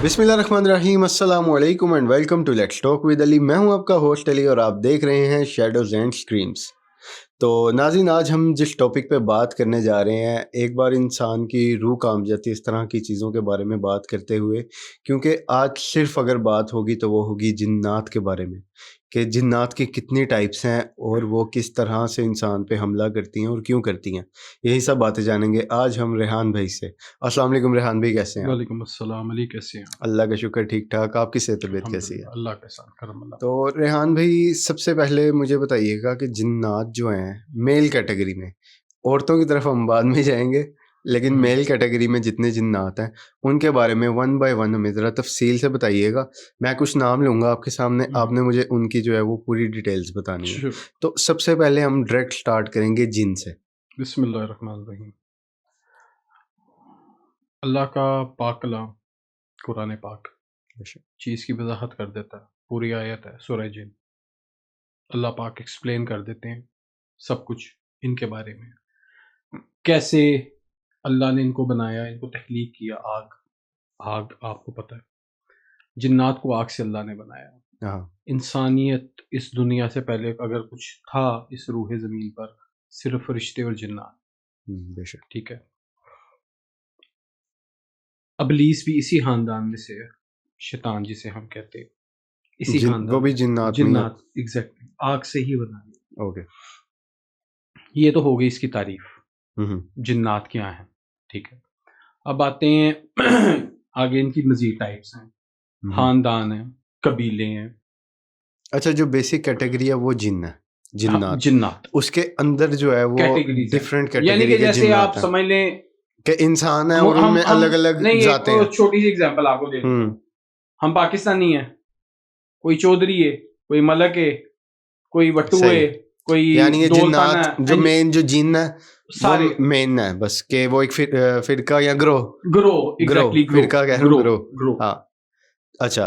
बिस्मिल्लाहिर्रहमानिर्रहीम, अस्सलाम वालेकुम and welcome to let's talk with Ali. मैं हूं आपका होस्ट अली और आप देख रहे हैं शैडोज एंड स्क्रीम्स। तो नाज़रीन, आज हम जिस टॉपिक पे बात करने जा रहे हैं, एक बार इंसान की रूह कांप जाती है इस तरह की चीज़ों के बारे में बात करते हुए, क्योंकि आज सिर्फ अगर बात होगी तो वो होगी जिन्नात के बारे में, कि जिन्नात की कितनी टाइप्स हैं और वो किस तरह से इंसान पे हमला करती हैं और क्यों करती हैं। यही सब बातें जानेंगे आज हम रेहान भाई से। अस्सलाम वालेकुम रेहान भाई, कैसे हैं आप? वालेकुम अस्सलाम अली, कैसे हैं? अल्लाह का शुक्र, ठीक ठाक। आपकी सेहत तबीयत कैसी है? अल्हम्दुलिल्लाह, अल्लाह का एहसान करम अल्लाह। तो रेहान भाई, सबसे पहले मुझे बताइएगा कि जिन्नात जो हैं मेल कैटेगरी में, औरतों की तरफ हम बाद में जाएंगे, लेकिन मेल कैटेगरी में जितने जिन्नात हैं उनके बारे में वन बाय वन हमें ज़रा तफसील से बताइएगा। मैं कुछ नाम लूँगा आपके सामने, आपने मुझे उनकी जो है वो पूरी डिटेल्स बतानी है। श्योर। तो सबसे पहले हम डायरेक्ट स्टार्ट करेंगे जिन से। बिस्मिल्लाहिर्रहमानिर्रहीम। अल्लाह का पाक कलाम कुरान पाक चीज़ की वजाहत कर देता है। पूरी आयत है सूरह जिन। अल्लाह पाक एक्सप्लेन कर देते हैं सब कुछ इनके बारे में, कैसे अल्लाह ने इनको बनाया, इनको तख्लीक किया। आग आग आपको पता है, जिन्नात को आग से अल्लाह ने बनाया। हाँ। इंसानियत इस दुनिया से पहले अगर कुछ था इस रूह ज़मीन पर, सिर्फ फरिश्ते और जिन्नात। बेशक। ठीक है। अबलीस भी इसी खानदान में से है, शैतान जिसे हम कहते हैं, इसी जिन वो खानदान भी में। जिन्नात में ही जिन्नात, एग्जैक्टली, आग से ही बनाया। ओके। ये तो हो गई इसकी तारीफ, हम्म। जिन्नात क्या है। ठीक है। अब आते हैं आगे इनकी मजीद टाइप्स हैं, खानदान है, कबीले हैं। अच्छा, जो बेसिक कैटेगरी है वो जिन है, जिन्नात। जिन्नात उसके अंदर जो है वो कैटेगरीज हैं, डिफरेंट यानी कैटेगरी कि के जैसे जिन्नात आप हैं, समझ लें, कि इंसान है और हम उनमें अलग अलग नहीं, एक जाते हैं। छोटी सी एग्जांपल आपको दे देता हूँ। हम पाकिस्तानी हैं, कोई चौधरी है, कोई मलक है, कोई वट्टू सही। है, कोई यानी ये दौलताना जिन्नात जो है, मेन जो जिन है वो सारे मेन है, बस के वो एक फिरका या ग्रोह। ग्रो, ग्रोह, एग्जैक्टली ग्रो, फिरका कह रहा हूँ, ग्रो, ग्रोह। ग्रो। हाँ। अच्छा,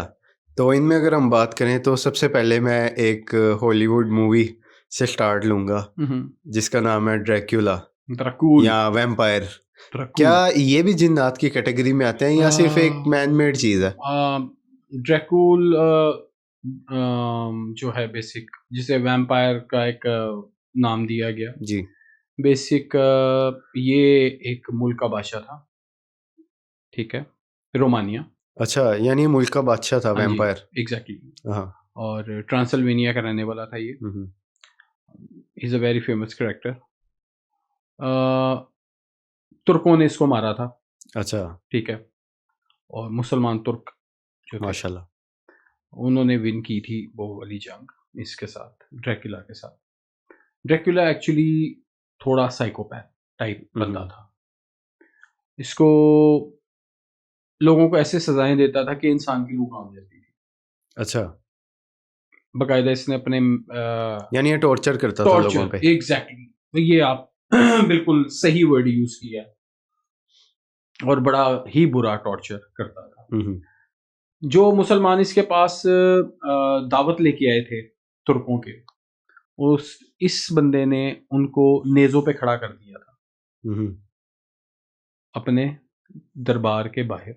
तो इनमें अगर हम बात करें तो सबसे पहले मैं एक हॉलीवुड मूवी से स्टार्ट लूँगा जिसका नाम है ड्रैक्युला ड्रैकुल, या वैम्पायर। क्या ड्रैकुल, ये भी जिन्नात की कैटेगरी में आते हैं या सिर्फ एक मैन मेड चीज़ है? ड्रैकुल जो है बेसिक, जिसे वैम्पायर का एक नाम दिया गया। जी। बेसिक ये एक मुल्क का बादशाह था, ठीक है, रोमानिया। अच्छा, यानी ये मुल्क का बादशाह था हाँ जी, वैम्पायर। एग्जैक्टली। हाँ। और ट्रांसल्वेनिया का रहने वाला था ये। Hmm. Is a very famous character. तुर्कों ने इसको मारा था, अच्छा। ठीक है, और मुसलमान तुर्क जो थे, माशाल्लाह। उन्होंने विन की थी वो वाली जंग इसके साथ, ड्रैकुला के साथ। ड्रैकुला एक्चुअली थोड़ा साइकोपैथ टाइप बंदा था। इसको लोगों को ऐसे सजाएं देता था कि इंसान की रूह कांप जाती थी। अच्छा, बाकायदा इसने अपने यानी ये टॉर्चर करता था लोगों टॉर्चर, पे। एग्जैक्टली, तो ये आप बिल्कुल सही वर्ड यूज किया है, और बड़ा ही बुरा टॉर्चर करता था। हम्म। जो मुसलमान इसके पास दावत लेके आए थे तुर्कों के, उस इस बंदे ने उनको नेज़ों पे खड़ा कर दिया था, हम्म। अपने दरबार के बाहर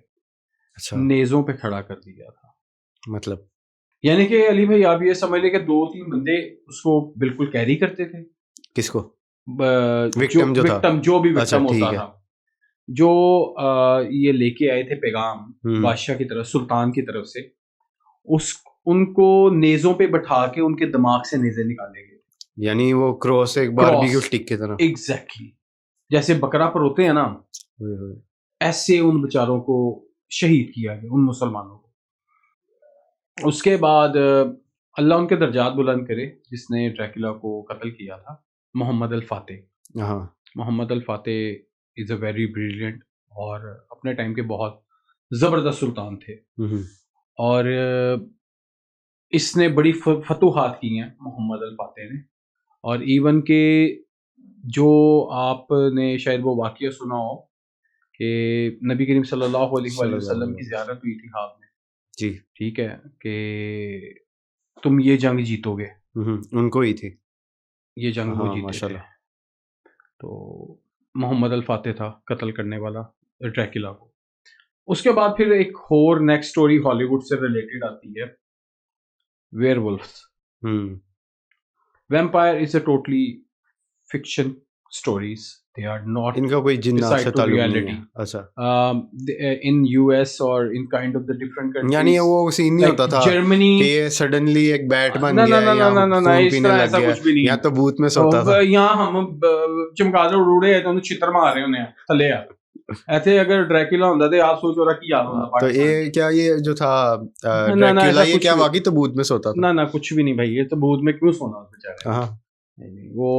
अच्छा, नेज़ों पे खड़ा कर दिया था। मतलब यानी कि अली भाई, आप ये समझ लें कि 2-3 बंदे उसको बिल्कुल कैरी करते थे। किसको? जो विक्टिम जो था। विक्टिम, जो भी अच्छा, विक्टिम होता ठीक है। था, जो ये लेके आए थे पैगाम हम्म। बादशाह की तरफ, सुल्तान की तरफ से, उस उनको नेज़ों पे बैठा के उनके दिमाग से नेज़े निकाले गए। यानी वो क्रॉस एक क्रॉस, बारबेक्यू स्टिक की तरह। एग्जैक्टली, जैसे बकरा पर होते हैं ना, हुए हुए। ऐसे उन बेचारों को शहीद किया गया, उन मुसलमानों को। उसके बाद अल्लाह उनके दर्जात बुलंद करे, जिसने ड्रैकुला को कत्ल किया था, मोहम्मद अल फातेह। हाँ। मोहम्मद अल Fateh is a very brilliant और अपने टाइम के बहुत ज़बरदस्त सुल्तान थे। और इसने बड़ी फतूहात की हैं मोहम्मद अल फातेह ने। और इवन के जो आपने शायद वो वाक़या सुना हो कि नबी करीम सल्लल्लाहु अलैहि सल्लल्लाहु वसल्लम अलैहि की वसल्लम। ज़ियारत हुई थी हाल में, जी। ठीक है, कि तुम ये जंग जीतोगे। उनको ही थी। ये जंग वो हाँ, जीते थे। माशाल्लाह। तो मोहम्मद अल फातेह था कत्ल करने वाला ड्रैकुला को। उसके बाद फिर एक और नेक्स्ट स्टोरी हॉलीवुड से रिलेटेड आती है, werewolves. Vampire is a totally fiction stories, they are not इनका कोई जिन्नात से beside to ताल्लुक नहीं reality. है। अच्छा, in US or in kind of the different यानी countries वो सीन नहीं like होता था Germany. कि ये सडनली एक बैट बन ना ना गया ना या ना ना ना खून इस पीने तरह लग ऐसा गया, कुछ भी नहीं या है। तो भूत में सोता था। यहाँ हम चमगादड़ उड़े तो चित्र मार रहे होने थले आ ऐसे अगर ड्रैकुला होता तो आप सोचो रहा कि यार होता तो ये क्या, ये जो था ना ना ड्रैकुला, ऐसा ये कुछ क्या भी वाकई तो भूत में सोता था? ना ना कुछ भी नहीं भाई, ये तो भूत में क्यों सोना बेचारा। हाँ, नहीं, वो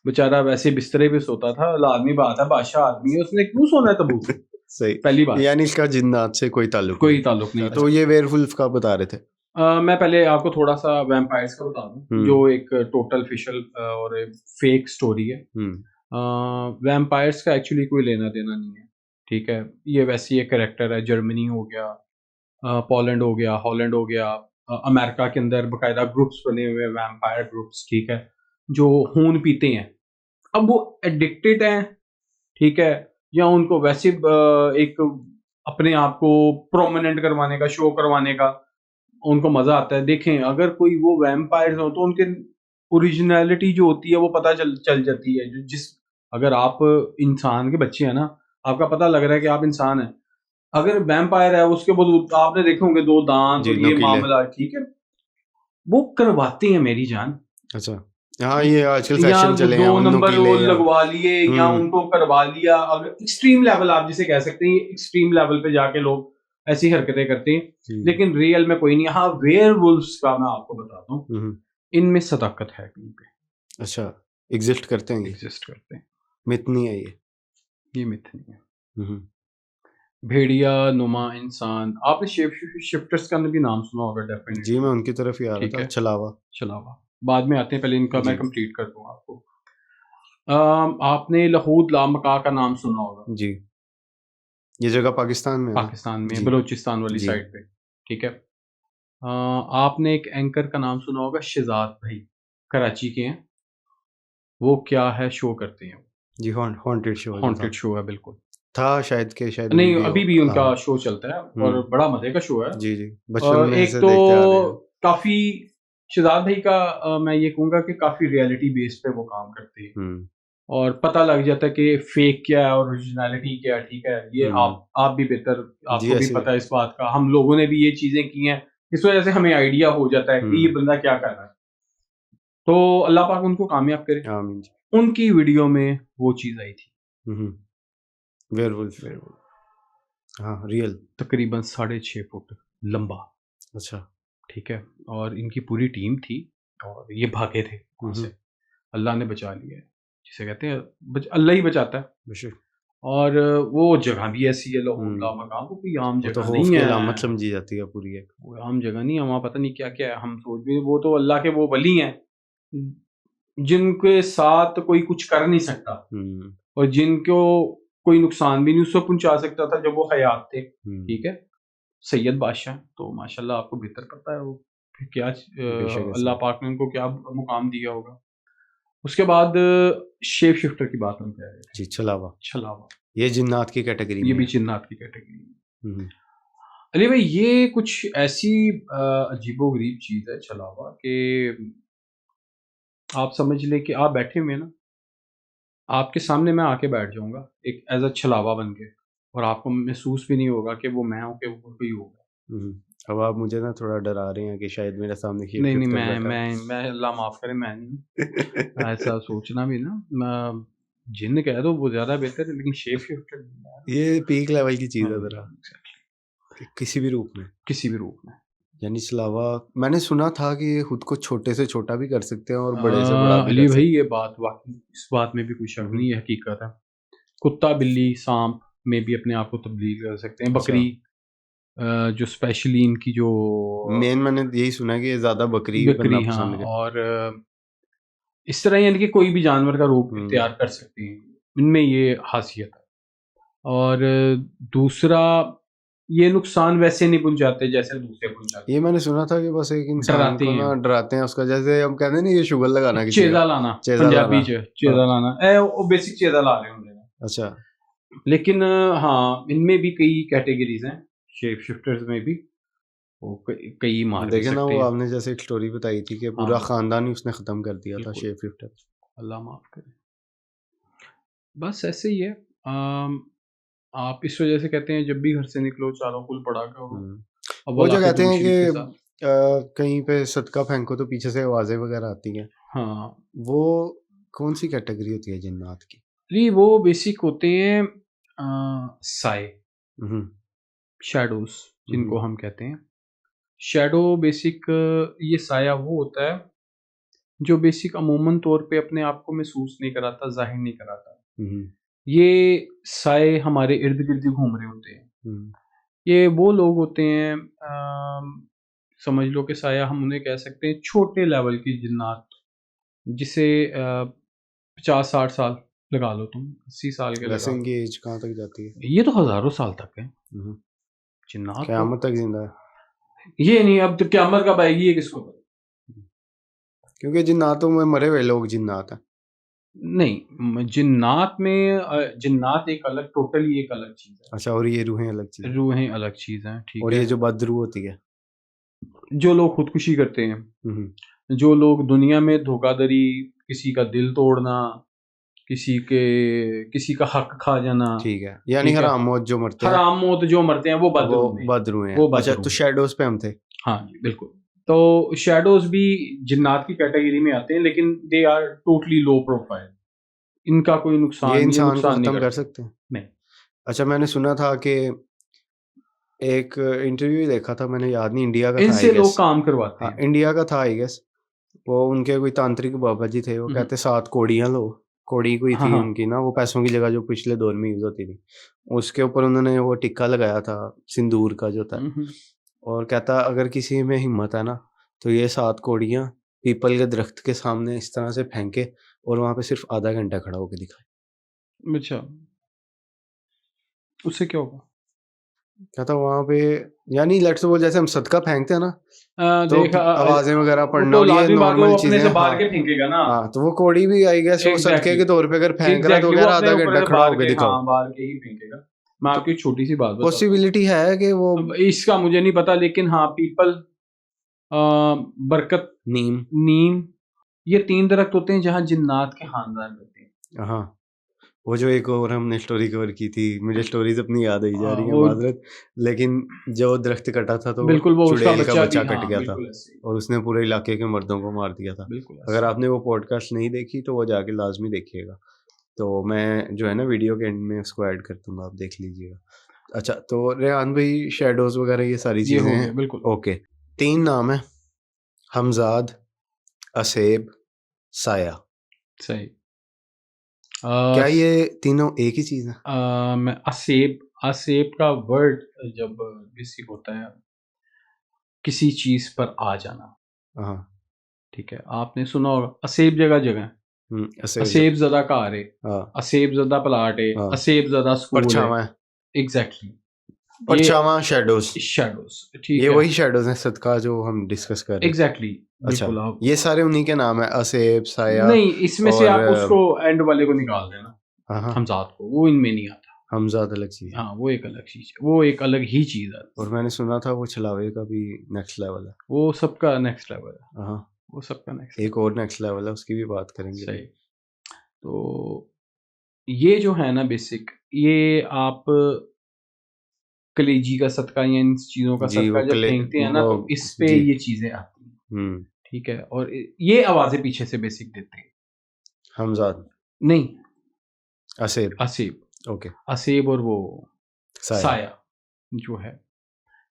बेचारा वैसे बिस्तरे पे सोता था, लाजमी बात है, बादशाह आदमी है, उसने क्यों सोना है तबूत में? सही, पहली बात, यानी इसका जिन्नात से कोई ताल्लुक कोई ताल्लुक नहीं। तो ये वेयरवुल्फ का बता रहे थे। मैं पहले आपको थोड़ा सा वैम्पायर्स का बता दूं, जो एक टोटल फिशल और फेक स्टोरी है। वैम्पायर्स का एक्चुअली कोई लेना देना नहीं है, ठीक है। ये वैसे एक कैरेक्टर है, जर्मनी हो गया, पोलैंड हो गया, हॉलैंड हो गया, अमेरिका के अंदर बाकायदा ग्रुप्स बने हुए वैम्पायर ग्रुप्स, ठीक है, जो खून पीते हैं। अब वो एडिक्टेड हैं, ठीक है, या उनको वैसे एक अपने आप को प्रोमिनेंट करवाने का, शो करवाने का उनको मजा आता है। देखें, अगर कोई वो वैम्पायर्स हो तो उनके ओरिजिनलिटी जो होती है वो पता चल जाती है। जिस अगर आप इंसान के बच्चे हैं ना, आपका पता लग रहा है कि आप इंसान हैं। अगर वैम्पायर है उसके बाद आपने देखे होंगे 2 दांत और ये मामला, ठीक है, वो करवाते हैं मेरी जान। अच्छा, हाँ, ये आजकल या फैशन चले हैं 2 नंबर वो लगवा लिए या हम्म। उनको करवा लिया। अगर एक्सट्रीम लेवल आप जिसे कह सकते हैं, एक्सट्रीम लेवल पे जाके लोग ऐसी हरकतें करते हैं, लेकिन रियल में कोई नहीं। हाँ, वेयरवुल्फ्स का मैं आपको बताता हूँ, इनमें सदाकत है कहीं पे। अच्छा, एग्जिस्ट करते हैं, एग्जिस्ट करते हैं, मिथ नहीं है ये मिथ नहीं है। भेड़िया नुमा इंसान, आपने शिफ्टर्स का भी नाम सुना होगा डेफिनेटली। जी, मैं उनकी तरफ ही आ रहा था। छलावा बाद में आते हैं, पहले इनका मैं कंप्लीट कर दूंगा आपको। आपने लहूद लामका का नाम सुना होगा जी, ये जगह पाकिस्तान में बलूचिस्तान वाली साइड पे, ठीक है। आपने एक एंकर का नाम सुना होगा शहजाद भाई, कराची के हैं। वो क्या है, शो करते हैं जी, हॉन्टेड शो है, बिल्कुल था शायद नहीं, अभी भी उनका शो चलता है और बड़ा मजे का शो है। जी जी, बचपन में एक से तो देखते आ रहे हैं। काफी शहजाद भाई का मैं ये कहूंगा कि काफी रियलिटी बेस पे वो काम करते हैं और पता लग जाता है कि फेक क्या है और ओरिजिनलिटी क्या है, ठीक है। ये आप भी बेहतर, आपको भी पता है इस बात का, हम लोगों ने भी ये चीजें की हैं, इस वजह से हमें आइडिया हो जाता है कि ये बंदा क्या कर रहा है। तो अल्लाह पाक उनको कामयाब करे। आमीन। उनकी वीडियो में वो चीज आई थी, वेयरवुल्फ, हाँ, रियल, तकरीबन 6.5 फुट लंबा। अच्छा, ठीक है। और इनकी पूरी टीम थी और ये भागे थे वहाँ से, अल्लाह ने बचा लिया है, जिसे कहते हैं अल्लाह ही बचाता है। और वो जगह भी ऐसी है, मकाम कोई आम जगह नहीं है, अलामत समझी जाती है पूरी, एक वो आम जगह नहीं है। वहाँ पता नहीं क्या क्या है, हम सोच भी, वो तो अल्लाह के वो वली हैं जिनके साथ कोई कुछ कर नहीं सकता और जिनको कोई नुकसान भी नहीं उसको पहुंचा सकता था जब वो हयात थे, ठीक है। सैयद बादशाह तो माशाल्लाह आपको बेहतर पता है वो फिर क्या अल्लाह पाक ने उनको क्या मुकाम दिया होगा। उसके बाद शेप शिफ्टर की बात हम कह रहे थे जी, छलावा ये जिन्नात की कैटेगरी, ये भी जिन्नात की कैटेगरी। अली भाई, ये कुछ ऐसी अजीबोगरीब चीज है छलावा कि आप समझ ले कि आप बैठे हुए ना, आपके सामने मैं आके बैठ जाऊंगा एक एज अ छलावा बन के, और आपको महसूस भी नहीं होगा कि वो मैं हूँ कि वो कोई होगा। अब आप मुझे ना थोड़ा डरा रहे हैं कि शायद मेरे सामने नहीं मैं अल्लाह माफ करे, मैं नहीं ऐसा सोचना भी ना, जिन्न कह दो वो ज्यादा बेहतर है, लेकिन शेप शिफ्टर ये पीक लेवल की चीज है जरा, किसी भी रूप में। यानी छलावा मैंने सुना था कि ये खुद को छोटे से छोटा भी कर सकते हैं और बड़े से बड़ा भी अली भाई, ये बात वाकई, इस बात में भी कोई शक नहीं है, हकीकत है। कुत्ता, बिल्ली, सांप में भी अपने आप को तब्दील कर सकते हैं। बकरी, जो स्पेशली इनकी जो मेन, मैंने यही सुना कि ये ज्यादा बकरी हाँ, और इस तरह यानी कि कोई भी जानवर का रूप इख्तियार कर सकते हैं, इनमें ये खासियत है। और दूसरा, ये नुकसान वैसे नहीं पहुंचाते जैसे दूसरे पहुंचाते। ये मैंने सुना था कि बस एक इंसान को ना डराते हैं उसका, जैसे हम कहते हैं ना ये शुगर लगाना, चेजा लाना, पंजाबी चेजा लाना, वो बेसिक चेजा ला रहे होंगे। अच्छा, लेकिन हाँ, इनमें भी कई कैटेगरीज हैं, शेप शिफ्टर्स में भी वो कई मार भी देखे ना, सकते वो हैं। आपने जैसे एक स्टोरी बताई थी कि हाँ पूरा बिल्कुल, खानदान ही उसने खत्म कर दिया था बिल्कुल, शेप शिफ्टर। अल्लाह माफ करे। बस ऐसे ही है। आप इस वजह से कहते हैं जब भी घर से निकलो चारों कुल पड़ा करो, वो अव्वल जो आखिर कहते दुरूद हैं शरीफ के साथ। कि कहीं पे सदका फेंको तो पीछे से आवाजें वगैरह आती हैं, हाँ, वो कौन सी कैटेगरी होती है जिन्नात की? जी वो बेसिक होते हैं साए, हम्म, शैडोज जिनको हम्म, हम कहते हैं। शैडो बेसिक ये साया वो होता है जो बेसिक अमूमन तौर पे अपने आप को महसूस नहीं कराता, ज़ाहिर नहीं कराता। हम्म, ये साए हमारे इर्द-गिर्द ही घूम रहे होते हैं। हम्म, ये वो लोग होते हैं, समझ लो कि साया हम उन्हें कह सकते हैं छोटे लेवल की जिन्नात, जिसे 50-60 साल लगा लो तुम, 80 साल के वैसे लगा लो। इनकी एज कहाँ तक जाती है? ये तो हज़ारों साल तक है, हम्म, जिन्नात तो क़यामत तक जिंदा है? ये नहीं, अब तो क़यामत कब आएगी ये किसको पता? क्योंकि जिन्नातों में मरे हुए लोग जिन्नात हैं। नहीं, जिन्नात में जिन्नात एक अलग, टोटली एक अलग चीज़ है। अच्छा, और ये रूहें अलग चीज़ है? रूहें अलग चीज़ हैं, ठीक और है? ये जो बदरू होती है? जो लोग खुदकुशी करते हैं, हम्म, जो लोग दुनिया में धोखाधड़ी, किसी का दिल तोड़ना, किसी का हक खा जाना, ठीक है, यानी ठीक है? हराम मौत जो मरते हैं हराम मौत जो मरते हैं वो वो बदरू में, बदरू हैं। वो अच्छा, बदरू तो में। शैडोज पे हम थे। हाँ जी, बिल्कुल। तो शैडोज़ भी जिन्नात की कैटेगरी में आते हैं, लेकिन they are totally low profile. इनका कोई ये नुकसान, ये इंसान को नुकसान नहीं ख़त्म कर करते। सकते हैं? नहीं। अच्छा, मैंने सुना था कि एक इंटरव्यू देखा था मैंने, याद नहीं, इंडिया का था आई इनसे गेस। लोग काम करवाते हाँ, हैं। इंडिया का था आई गेस। वो उनके कोई तांत्रिक बाबा जी थे, वो हुँ, हुँ। कहते 7 कौड़ियाँ लो। कौड़ी कोई हाँ, थी हाँ। उनकी ना, वो पैसों की जगह जो पिछले दौर में यूज़ होती थी। उसके ऊपर उन्होंने वो टिक्का लगाया था, सिंदूर का जो था। हुँ, हुँ। और कहता अगर किसी में हिम्मत है ना, तो ये 7 कौड़ियाँ पीपल के दरख्त के सामने इस तरह से फेंके और वहाँ पे सिर्फ़ आधा घंटा खड़ा होके दिखाए। अच्छा, उससे क्या होगा? कहता वहाँ पे, यानी लेट्स सपोज़ जैसे हम सदका फेंकते हैं ना, तो देखा आवाज़ें वगैरह वो पढ़ना तो और ये लाज़मी बात है, नॉर्मल वो अपने चीज़ें से हैं। बाहर हाँ, के फेंकेगा ना। हाँ, तो वो कौड़ी भी आई गेस वो सदके एग्ज़ैक्टली, के तौर पे अगर फेंक रहा है तो एग्ज़ैक्टली कह वो रहा अपने आधा ऊपर घंटा अगर खड़ा बाहर होके के, दिखाओ। हाँ, बाहर के ही फेंकेगा। मैं तो आपको एक छोटी-सी बात बताता हूँ। पॉसिबिलिटी है कि वो अब इसका मुझे नहीं पता, लेकिन हाँ, पीपल, अ, बरगद, नीम। नीम, ये 3 दरख्त होते हैं जहाँ जिन्नात के ख़ानदान रहते हैं। हाँ, वो जो एक और हमने स्टोरी कवर की थी, मुझे स्टोरीज़ अपनी याद आई जा रही हैं, वो माज़रत। लेकिन जो दरख्त कटा था तो वो बिल्कुल, वो उसका चुड़ैल का बच्चा भी, बच्चा कट हाँ, गया था बिल्कुल ऐसे ही, और उसने पूरे इलाके के मर्दों को मार दिया था। बिल्कुल अगर ऐसे ही। आपने वो पॉडकास्ट नहीं देखी तो वो जाके लाज़मी देखिएगा। तो मैं जो है ना वीडियो के एंड में उसको ऐड कर दूँगा, आप देख लीजिएगा। अच्छा, तो रेहान भाई शैडोज़ वग़ैरह ये सारी ये चीज़ें हो हैं, गया, बिल्कुल, ओके। 3 नाम हैं, हमज़ाद, असेब, साया। सही। क्या स ये तीनों एक ही चीज़ है? मैं असेब का वर्ड जब बेसिक होता है, किसी चीज़ पर आ जाना, हाँ, ठीक है? आपने सुना होगा असेब जगह-जगह है। असेब ज असेब ज़दा घर है, हाँ, असेब ज़दा प्लाट है, हाँ, असेब ज़दा स्कूल है। परछावाँ है, एग्ज़ैक्टली, ये परछावाँ शैडोज़। शैडोज़, ये ठीक है? वही शैडोज़ हैं सदका जो हम डिस्कस कर रहे थे। एग्ज़ैक्टली, अच्छा, बिल्कुल आप, ये सारे उन्हीं के नाम हैं, असेब, साया नहीं, इसमें से और आप उसको एंड वाले को निकाल देना, हाँ, हाँ, हमज़ाद को, वो इनमें नहीं आता। हमज़ाद अलग चीज़ है। हाँ, वो एक अलग चीज़ है, वो एक अलग ही चीज़ है। और मैंने सुना था वो छलावे का भी नेक्स्ट लेवल है। वो सबका नेक्स्ट लेवल है, हाँ, वो सबका नेक्स्ट एक लेवल और है। नेक्स्ट लेवल है, उसकी भी बात करेंगे सही। अभी। तो ये जो है ना बेसिक, ये आप कलेजी का सदका या इन चीज़ों का जी, वो सदका जब क्ले फेंकते हैं ना, वो तो इस पे जी, ये चीज़ें आती हैं, हुँ, ठीक है? और ये आवाज़ें पीछे से बेसिक देते हैं। हमज़ाद, नहीं, असेब, असेब, ओके, असेब और वो साया। साया जो है,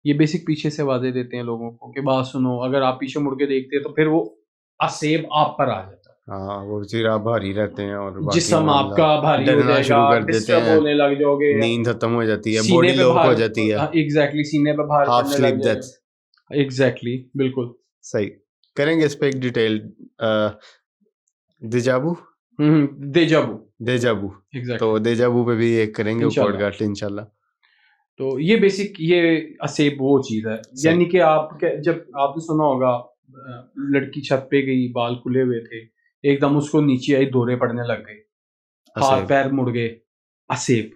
ये बेसिक पीछे से आवाज़ें देते हैं लोगों को कि बात सुनो, अगर आप पीछे मुड़ के देखते हैं तो फिर वो असेब आप पर आ जाता है। हाँ, वो फिर आप भारी रहते हैं और बाकी जिस्म मामला आपका भारी हो डरना जाएगा, शुरू आप कर देते डिस्टर्ब हैं, होने लग जाओगे, नींद खत्म हो जाती है, सीने बॉडी पे लॉक हो भार, जाती है, एग्ज़ैक्टली सीने पे भार हाफ पड़ने स्लीप लग डेथ। जाएगा। एग्ज़ैक्टली, बिल्कुल। सही। करेंगे इस पे एक डिटेल डेजावु डेजा वू, डेजावु तो एग्ज़ैक्टली, डेजावु पे भी एक करेंगे वो इंशाल्लाह। पॉडकास्ट इंशाल्लाह। तो ये बेसिक, ये असेब वो चीज़ है, सही। यानी कि आप जब आपने सुना होगा, लड़की छत पे गई, बाल खुले हुए थे, एकदम उसको नीचे आई, दौरे पड़ने लग गए, हाथ असेब। पैर मुड़ गए, असेब।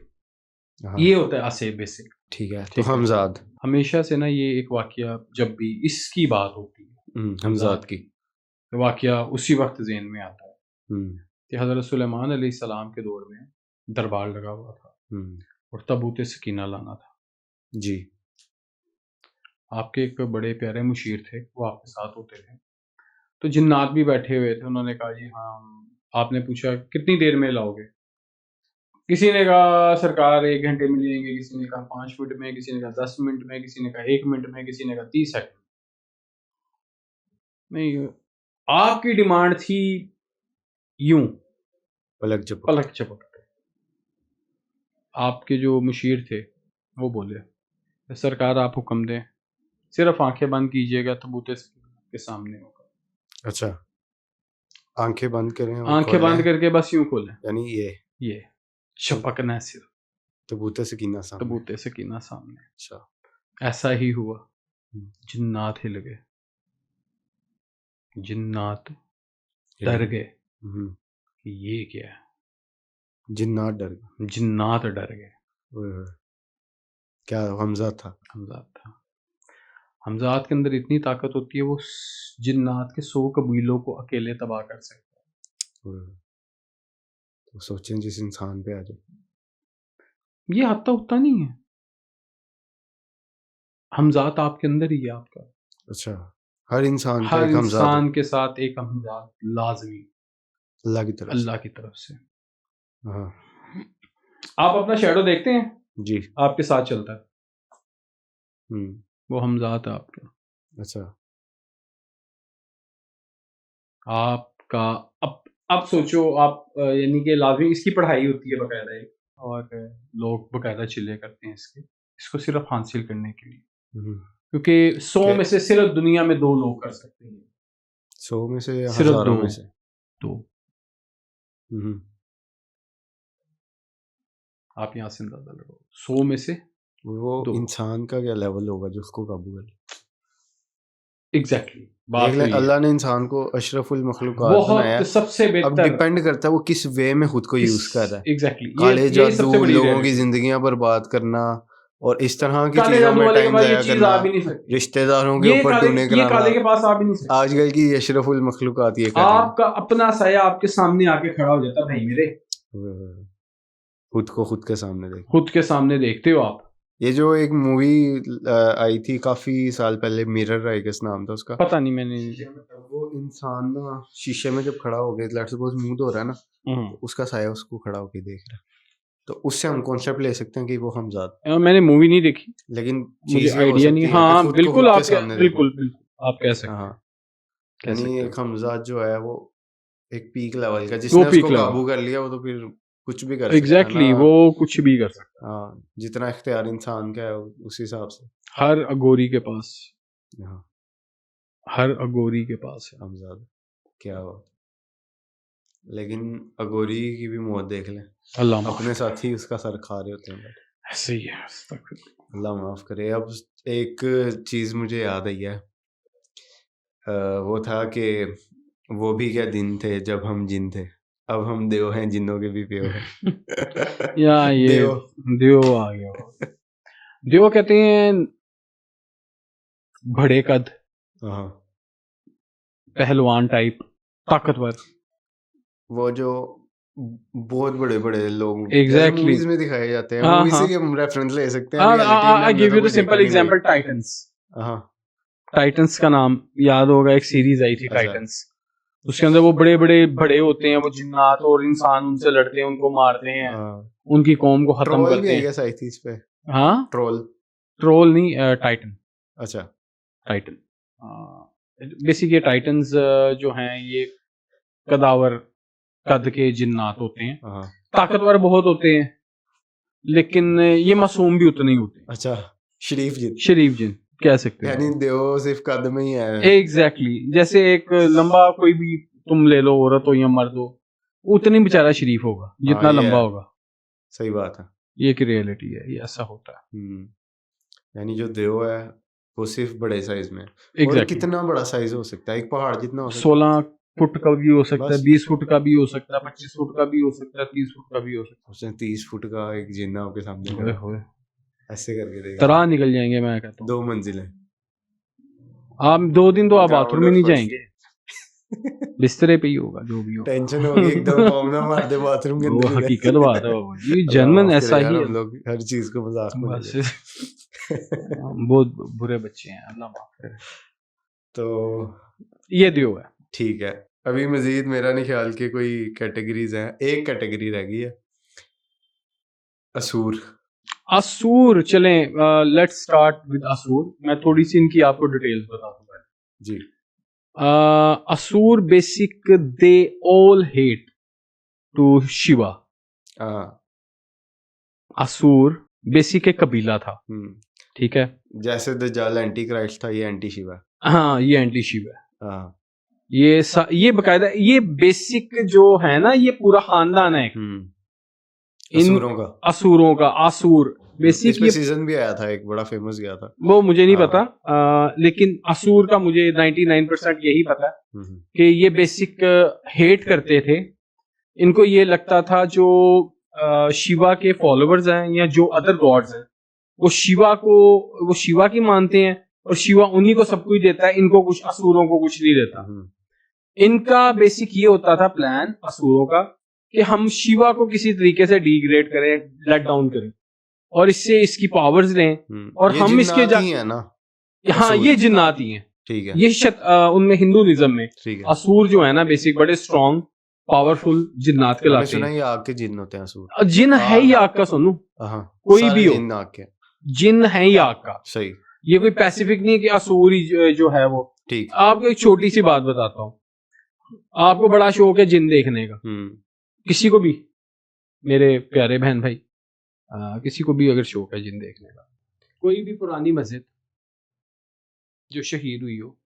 हाँ, ये होता है असे बेसिक। ठीक है। तो ठीक है। हमजाद, हमेशा से ना ये एक वाकया जब भी इसकी बात होती है हमजाद की, वाकया उसी वक्त ज़हन में आता है हम्म, कि हज़रत सुलेमान अलैहिस्सलाम के दौर में दरबार लगा हुआ था और तबूत सकीना लाना था। जी, आपके एक बड़े प्यारे मुशीर थे, वो आपके साथ होते थे। तो जिन्नात भी बैठे हुए थे। उन्होंने कहा जी हाँ, आपने पूछा कितनी देर में लाओगे? किसी ने कहा सरकार 1 घंटे में लेंगे, किसी ने कहा 5 मिनट में, किसी ने कहा 10 मिनट में, किसी ने कहा 1 मिनट में, किसी ने कहा 30 सेकंड में। नहीं, आपकी डिमांड थी यूं, पलक झपक, पलक झपक के। आपके जो मुशीर थे वो बोले सरकार आप हुक्म दें, सिर्फ आंखें बंद कीजिएगा तो बूते के सामने होगा। अच्छा, आंखें बंद करें और आंखें बंद खोलें, करके बस यूं खोलें, यानी ये झपकना है सिर्फ, तबूत सकीना सामने। तबूते सकीना सामने। अच्छा, ऐसा ही हुआ, हम्म, जिन्नात हिल गए, जिन्नात डर गए कि ये क्या है। जिन्नात डर गए, जिन्नात डर गए। ओए होए, क्या हमजाद था? हमजाद था। हमजाद के अंदर इतनी ताकत होती है, वो जिन्नात के 100 कबीलों को अकेले तबाह कर सकता है। ओए होए, तो सोचें जिस इंसान पे आ जाए। ये हत्ता उतना नहीं है, हमजाद आपके अंदर ही है आपका। अच्छा, हर इंसान का हर एक हमजाद है इंसान के साथ एक हमजाद लाजमी, अल्लाह की तरफ से। अल्लाह की तरफ से। हाँ आप अपना शैडो देखते हैं, जी, आपके साथ चलता है, वो हमजाद है आपका। अच्छा, आपका अब सोचो आप, यानी कि लाजमी इसकी पढ़ाई होती है बकायदा एक, और लोग बकायदा चिल्ले करते हैं इसको सिर्फ हासिल करने के लिए, क्योंकि 100 में से सिर्फ दुनिया में 2 लोग कर सकते हैं। 100 में से या सिर्फ हजारों 2 में से? 2 आप यहाँ से अंदाजा लगाओ, 100 में से वो 2। इंसान का क्या लेवल होगा जो उसको काबू करे? एग्जैक्टली, बात देख ले, वही है। अल्लाह ने इंसान को अशरफुल मखलूकात बनाया है। बहुत सबसे अब बेहतर, डिपेंड करता है वो किस वे में खुद को यूज कर रहा है। एग्जैक्टली, काले ये जादू, सबसे बड़ी लोगों की reality है। जिंदगियां बर्बाद करना और इस तरह की काले चीजों जादू में वाले के टाइम पास ये जाया चीज करना, आ भी नहीं सकती, रिश्तेदारों के ये ऊपर टूने काले कराना, के पास आ भी नहीं सकती। आजकल की अशरफुल मखलूकात ये कर रही आपका अपना साया आपके सामने आके खड़ा हो जाता है, भाई मेरे, है। खुद को खुद के सामने देख, खुद के सामने देखते हो आप। ये जो एक मूवी आई थी काफी साल पहले, मिरर आई किस नाम था उसका, पता नहीं, मैंने वो इंसान ना शीशे में जब खड़ा हो गया, लेट्स सपोज मुंह धो रहा है ना, तो उसका साया उसको खड़ा होके देख रहा है, तो उससे हम कॉन्सेप्ट ले सकते हैं कि वो हमजाद। मैंने मूवी नहीं देखी, लेकिन मुझे चीज ये हो आइडिया सकती नहीं। है हाँ कि खुद को बिल्कुल, खुद के आप सामने बिल्कुल देखो। बिल्कुल आप कह सकते हैं, हाँ, कह यानी सकते एक हमजाद जो है वो एक पीक लेवल का, वो जिसने पीक उसको लेवल, काबू कर लिया वो तो फिर कुछ भी कर सकता है एग्जैक्टली, ना। वो कुछ भी कर सकता है। हाँ, जितना इख्तियार इंसान का है उस हिसाब से। हर अगोरी के पास, हाँ, हर अगोरी के पास है हमजाद क्या हो, लेकिन अगोरी की भी मौत देख लें, अल्लाह माफ अपने साथी उसका सर खा रहे होते हैं। ऐसे ही है, अल्लाह माफ करे। अब एक चीज मुझे याद आई है, वो था कि वो भी क्या दिन थे जब हम जिन थे, अब हम देव हैं, जिन्नों के भी पेव हैं। या ये देव आ गया। देव कहते हैं बड़े कद, हाँ, पहलवान टाइप, ताकतवर, वो जो बहुत बड़े बड़े लोग एग्जैक्टली मूवीज में दिखाए जाते हैं, हाँ मूवी हाँ। से हम रेफरेंस ले सकते हैं, रियलिटी में आई हमने गिव तो यू द कोई देखा सिंपल भी नहीं। Example, Titans. हाँ, टाइटंस का नाम याद होगा, एक सीरीज आई थी अच्छा, टाइटंस। उसके अंदर वो बड़े बड़े बड़े होते हैं, वो जिन्नात और इंसान उनसे लड़ते हैं, उनको मारते हैं, उनकी कौम को खत्म ट्रोल भी करते आई हैं। गेस आई थी इस पे। हाँ, ट्रोल नहीं, टाइटन। अच्छा, टाइटन बेसिक, ये टाइटंस जो हैं ये कदावर कद के जिन्नात होते हैं, ताकतवर बहुत होते हैं, लेकिन ये मासूम भी उतने ही होते हैं। अच्छा, शरीफ जिन, शरीफ जिन कह सकते हैं, यानी देव सिर्फ कद में ही है। एग्जैक्टली, जैसे एक लंबा कोई भी तुम ले लो, औरत हो या मर्द हो, उतनी बेचारा शरीफ होगा जितना ये लंबा है, होगा। सही बात है, ये की रियलिटी है, ये ऐसा होता है। यानी जो देव है वो सिर्फ बड़े साइज में, और एग्जैक्टली कितना बड़ा साइज हो सकता है? एक पहाड़ जितना हो सकता है। 16 फुट का भी हो सकता है, बस 20 फुट का भी हो सकता है, 25 फुट का भी हो सकता है, 30 फुट का भी हो सकता उसने 30 फुट का एक जिन्ना आपके सामने है। खड़ा होए ऐसे करके देगा, तरह निकल जाएंगे, मैं कहता हूँ। 2 मंजिलें आप 2 दिन तो आप बाथरूम में ग्राउंड नहीं और जाएंगे, बिस्तरे पे ही होगा जो भी होगा। टेंशन होगी एकदम, पाँव ना मार दे बाथरूम के वो अंदर ही हकीकत रह। बात है बाबा जी, अल्लाह जनमन माफ ऐसा करे यार, ही है। हम लोग हर चीज को मजाक में ले बस लेते हैं। बहुत बुरे बच्चे हैं, अल्लाह माफ करे। तो ये दियो है। ठीक है, अभी मजीद मेरा नहीं ख्याल कि कोई कैटेगरीज हैं, एक कैटेगरी रह गई है, असूर। असूर चलें, लेट्स स्टार्ट विद असूर। मैं थोड़ी सी इनकी आपको डिटेल्स बता दूं पहले। जी asur basic they all hate to Shiva. हाँ असूर बेसिक एक कबीला था, हम्म, ठीक है। जैसे दज्जाल एंटी क्राइस्ट था, ये एंटी शिवा है। हाँ, ये एंटी शिवा है। हाँ ये बकायदा ये बेसिक जो है ना, ये पूरा खानदान है इन असूरों का। असुरों का। आसुर इस बेसिक पे ये, सीजन भी आया था एक, बड़ा फेमस गया था। वो मुझे नहीं हाँ। पता, लेकिन असूर का मुझे 99% यही पता है हम्म, कि ये बेसिक हेट करते थे। इनको ये लगता था जो शिवा के फॉलोअर्स हैं या जो अदर गॉड्स हैं, वो शिवा की मानते हैं, और शिवा उन्हीं को सब कुछ देता है, इनको कुछ, असुरों को कुछ नहीं देता। इनका बेसिक ये होता था प्लान असुरों का कि हम शिवा को किसी तरीके से डिग्रेड करें, लेट डाउन करें, और इससे इसकी पावर्स लें, और ये हम इसके जिन्नात ही है ना। हाँ, असूर। ये जिन्नात ही हैं। ठीक है, ये उनमें हिंदुइज्म में ठीक है। असुर जो है ना बेसिक बड़े स्ट्रॉन्ग पावरफुल जिन्नात मैंने कहलाते सुना हैं। ये आग के जिन्न होते हैं असूर। जिन है ही आग का, सुनो, हाँ, कोई सारे भी हो, जिन्न आग के। जिन है ही आग का। सही, ये कोई पैसिफिक नहीं है कि असुर ही जो है वो। ठीक। आपको एक छोटी सी बात बताता हूँ, आपको बड़ा शौक है जिन देखने का, किसी को भी, मेरे प्यारे बहन भाई, किसी को भी अगर शौक है जिन देखने का, कोई भी पुरानी मस्जिद जो शहीद हुई हो,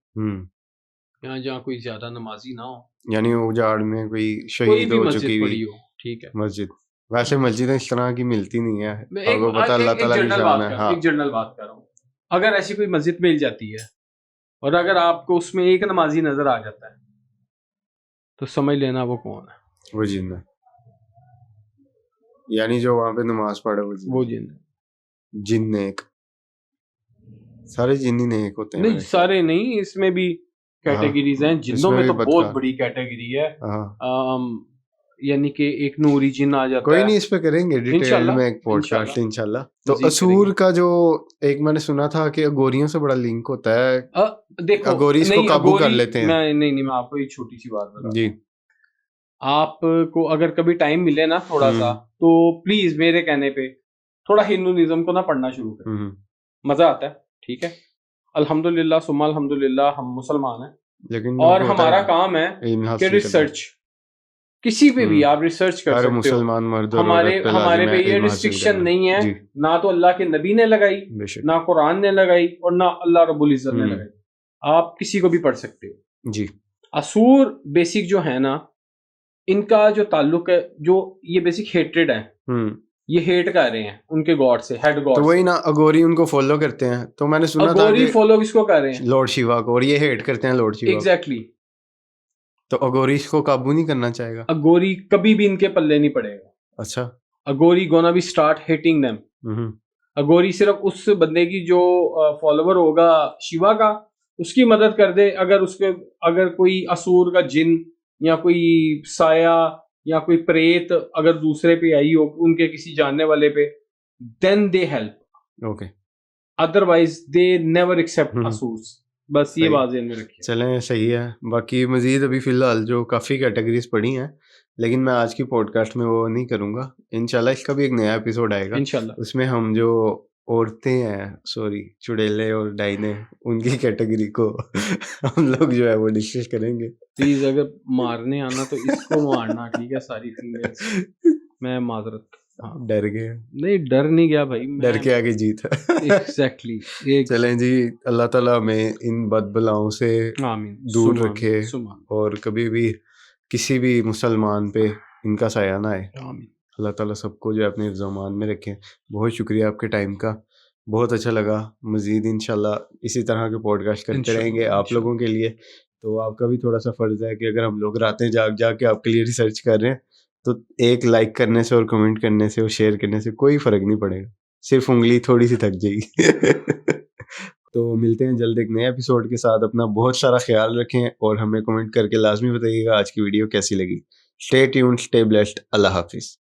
या जहाँ कोई ज्यादा नमाजी ना हो, यानी उजाड़ में कोई कोई शहीद भी हो मस्जिद चुकी पड़ी हुई हो, ठीक है। मस्जिद, वैसे मस्जिदें इस तरह की मिलती नहीं है, मैं और वो पता अल्लाह ताला की शान है। हाँ, एक जनरल बात कर रहा हूँ। अगर ऐसी कोई मस्जिद मिल जाती है और अगर आपको उसमें एक नमाजी नजर आ जाता है, तो समझ लेना वो कौन है। वो जिन्न है, यानी जो वहां पे नमाज पढ़े वो जिन है। जिन्न एक, सारे जिन्नी नेक होते हैं। नहीं, सारे नहीं, इसमें भी कैटेगरीज हैं। जिन्नों इसमें में भी तो बहुत बदकार। बड़ी कैटेगरी है। हाँ, यानी कि एक नूरी जिन आ जाता कोई है। नहीं, इस पे करेंगे डिटेल इंशाल्लाह, में एक पॉडकास्ट इंशाल्लाह। तो मज़ीद असूर करेंगे। का जो एक मैंने सुना था कि अगोरियों से बड़ा लिंक होता है, देखो, अगोरीज को नहीं, काबू कर लेते हैं। नहीं, मैं आपको एक छोटी सी बात बताता जी, हूँ। आपको अगर कभी टाइम मिले ना थोड़ा सा, तो प्लीज मेरे कहने पे थोड़ा हिंदुइज्म को ना पढ़ना शुरू करें, मजा आता है, ठीक है। अल्हम्दुलिल्लाह सुम्मा अल्हम्दुलिल्लाह हम मुसलमान हैं, लेकिन और होता हमारा है काम है इल्म कि हासिल करना। रिसर्च, किसी पे भी आप रिसर्च कर हर सकते हो। मुसलमान मर्द और हमारे औरत पे हमारे लाजिम पे है ये इल्म हासिल रिस्ट्रिक्शन करना। नहीं है, जी, ना तो अल्लाह के नबी ने लगाई, बेशक। ना कुरान ने लगाई, और ना अल्लाह रब्बुल इज्जत ने लगाई। आप किसी को भी पढ़ सकते हो। जी, असूर बेसिक जो है ना, इनका जो ताल्लुक है, जो ये बेसिक हेट्रेड है, ये हेट कर रहे हैं उनके गॉड से, हेड गॉड। तो वही ना, अगोरी उनको फॉलो करते हैं। तो मैंने सुना था अगोरी कि फॉलो किसको कर रहे हैं? लॉर्ड शिवा को, और ये हेट करते हैं लॉर्ड शिवा को। एग्जैक्टली। तो अगोरी को काबू नहीं करना चाहेगा। अगोरी कभी भी इनके पल्ले नहीं पड़ेगा। अच्छा, Agori gonna be start hating them. Agori सिर्फ उस बंदे की जो फॉलोवर होगा शिवा का, उसकी मदद कर दे। अगर कोई असूर का जिन या कोई साया या कोई प्रेत अगर दूसरे पे आई हो, उनके किसी जानने वाले पे, then they help. Okay, otherwise they never accept asurs. बस ये बात ध्यान में रखिए। चलें, सही है। बाकी मजीद अभी फिलहाल जो काफ़ी कैटेगरीज पड़ी हैं, लेकिन मैं आज की पॉडकास्ट में वो नहीं करूँगा। इंशाल्लाह इसका भी एक नया एपिसोड आएगा, इंशाल्लाह। उसमें हम जो औरतें हैं, सॉरी चुड़ैले और डाइने, उनकी कैटेगरी को हम लोग जो है वो डिस्कस करेंगे। प्लीज अगर मारने आना तो इसको मारना, ठीक है, सारी फीमेल्स। मैं माजरत, हाँ, डर गए? नहीं, डर नहीं गया भाई, डर के आगे जीत है। एग्जैक्टली। चलें जी, अल्लाह ताला हमें इन बदबलाओं से आमीन, दूर सुमा, रखे, सुमा। और कभी भी किसी भी मुसलमान पे इनका साया ना आए। आमीन। अल्लाह ताला सबको जो है अपने ज़मान में रखें। बहुत शुक्रिया आपके टाइम का, बहुत अच्छा लगा। मज़ीद इंशाल्लाह इसी तरह के पॉडकास्ट करते रहेंगे आप लोगों के लिए। तो आपका भी थोड़ा सा फ़र्ज़ है कि अगर हम लोग रातें जाग जाग के आपके लिए रिसर्च कर रहे हैं, तो एक लाइक करने से और कमेंट करने से और शेयर करने से कोई फ़र्क नहीं पड़ेगा, सिर्फ उंगली थोड़ी सी थक जाएगी। तो मिलते हैं जल्द एक नए एपिसोड के साथ। अपना बहुत सारा ख्याल रखें और हमें कमेंट करके लाजमी बताइएगा आज की वीडियो कैसी लगी। स्टे ट्यून्ड, स्टे ब्लेस्ड, अल्लाह हाफिज़।